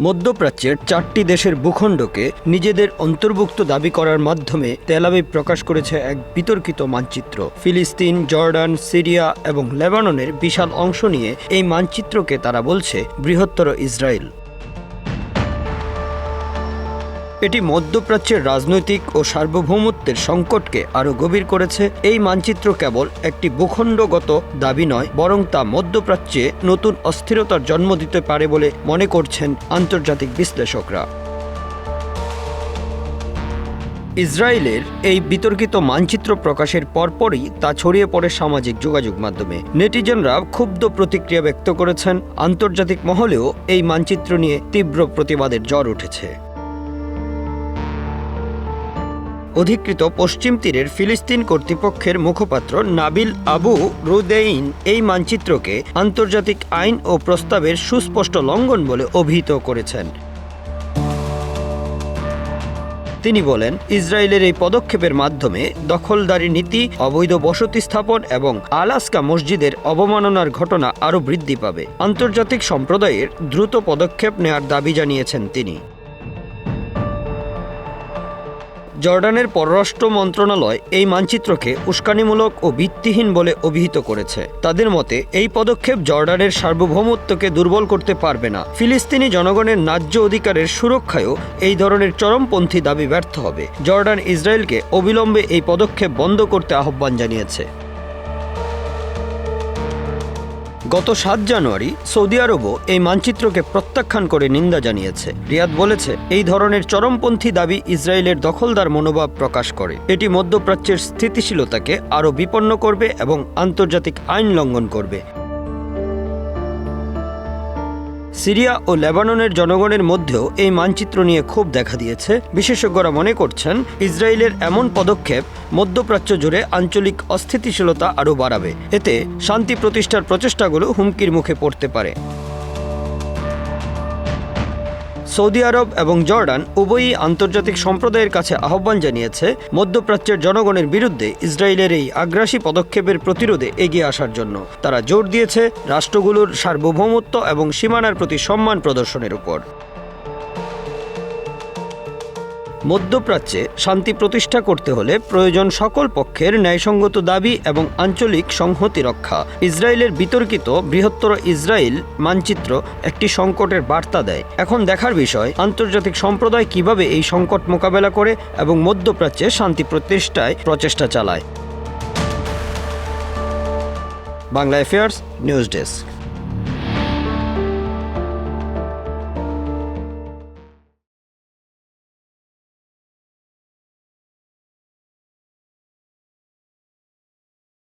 মধ্যপ্রাচ্যের 4টি দেশের ভূখণ্ডকে নিজেদের অন্তর্ভুক্ত দাবি করার মাধ্যমে তেল আবিব প্রকাশ করেছে এক বিতর্কিত মানচিত্র। ফিলিস্তিন, জর্ডান, সিরিয়া এবং লেবাননের বিশাল অংশ নিয়ে এই মানচিত্রকে তারা বলছে বৃহত্তর ইসরায়েল। এটি মধ্যপ্রাচ্যের রাজনৈতিক ও সার্বভৌমত্বের সংকটকে আরও গভীর করেছে। এই মানচিত্র কেবল একটি ভূখণ্ডগত দাবি নয়, বরং তা মধ্যপ্রাচ্যে নতুন অস্থিরতার জন্ম দিতে পারে বলে মনে করছেন আন্তর্জাতিক বিশ্লেষকরা। ইসরায়েলের এই বিতর্কিত মানচিত্র প্রকাশের পরপরই তা ছড়িয়ে পড়ে সামাজিক যোগাযোগ মাধ্যমে। নেটিজেনরা ক্ষুব্ধ প্রতিক্রিয়া ব্যক্ত করেছেন। আন্তর্জাতিক মহলেও এই মানচিত্র নিয়ে তীব্র প্রতিবাদের ঝড় উঠেছে। অধিকৃত পশ্চিম তীরের ফিলিস্তিন কর্তৃপক্ষের মুখপাত্র নাবিল আবু রুদেইন এই মানচিত্রকে আন্তর্জাতিক আইন ও প্রস্তাবের সুস্পষ্ট লঙ্ঘন বলে অভিহিত করেছেন। তিনি বলেন, ইসরায়েলের এই পদক্ষেপের মাধ্যমে দখলদারি নীতি, অবৈধ বসতি স্থাপন এবং আলাস্কা মসজিদের অবমাননার ঘটনা আরও বৃদ্ধি পাবে। আন্তর্জাতিক সম্প্রদায়ের দ্রুত পদক্ষেপ নেয়ার দাবি জানিয়েছেন তিনি। জর্ডানের পররাষ্ট্র মন্ত্রণালয় এই মানচিত্রকে উস্কানিমূলক ও ভিত্তিহীন বলে অভিহিত করেছে। তাদের মতে এই পদক্ষেপ জর্ডানের সার্বভৌমত্বকে দুর্বল করতে পারবে না। ফিলিস্তিনি জনগণের ন্যায্য অধিকারের সুরক্ষায়ও এই ধরনের চরমপন্থী দাবি ব্যর্থ হবে। জর্ডান ইসরায়েলকে অবিলম্বে এই পদক্ষেপ বন্ধ করতে আহ্বান জানিয়েছে। গত 7 জানুয়ারি সৌদি আরবও এই মানচিত্রকে প্রত্যাখ্যান করে নিন্দা জানিয়েছে। রিয়াদ বলেছে, এই ধরনের চরমপন্থী দাবি ইসরায়েলের দখলদার মনোভাব প্রকাশ করে। এটি মধ্যপ্রাচ্যের স্থিতিশীলতাকে আরও বিপন্ন করবে এবং আন্তর্জাতিক আইন লঙ্ঘন করবে। সিরিয়া ও লেবাননের জনগণের মধ্যেও এই মানচিত্র নিয়ে ক্ষোভ দেখা দিয়েছে। বিশেষজ্ঞরা মনে করছেন, ইসরায়েলের এমন পদক্ষেপ মধ্যপ্রাচ্য জুড়ে আঞ্চলিক অস্থিতিশীলতা আরও বাড়াবে। এতে শান্তি প্রতিষ্ঠার প্রচেষ্টাগুলো হুমকির মুখে পড়তে পারে। সৌদি আরব এবং জর্ডান উভয়ই আন্তর্জাতিক সম্প্রদায়ের কাছে আহ্বান জানিয়েছে মধ্যপ্রাচ্যের জনগণের বিরুদ্ধে ইসরায়েলের এই আগ্রাসী পদক্ষেপের প্রতিরোধে এগিয়ে আসার জন্য। তারা জোর দিয়েছে রাষ্ট্রগুলোর সার্বভৌমত্ব এবং সীমানার প্রতি সম্মান প্রদর্শনের উপর। মধ্যপ্রাচ্যে শান্তি প্রতিষ্ঠা করতে হলে প্রয়োজন সকল পক্ষের ন্যায়সঙ্গত দাবি এবং আঞ্চলিক সংহতি রক্ষা। ইসরায়েলের বিতর্কিত বৃহত্তর ইসরায়েল মানচিত্র একটি সংকটের বার্তা দেয়। এখন দেখার বিষয়, আন্তর্জাতিক সম্প্রদায় কিভাবে এই সংকট মোকাবেলা করে এবং মধ্যপ্রাচ্যে শান্তি প্রতিষ্ঠায় প্রচেষ্টা চালায়। Bangla affairs news desk.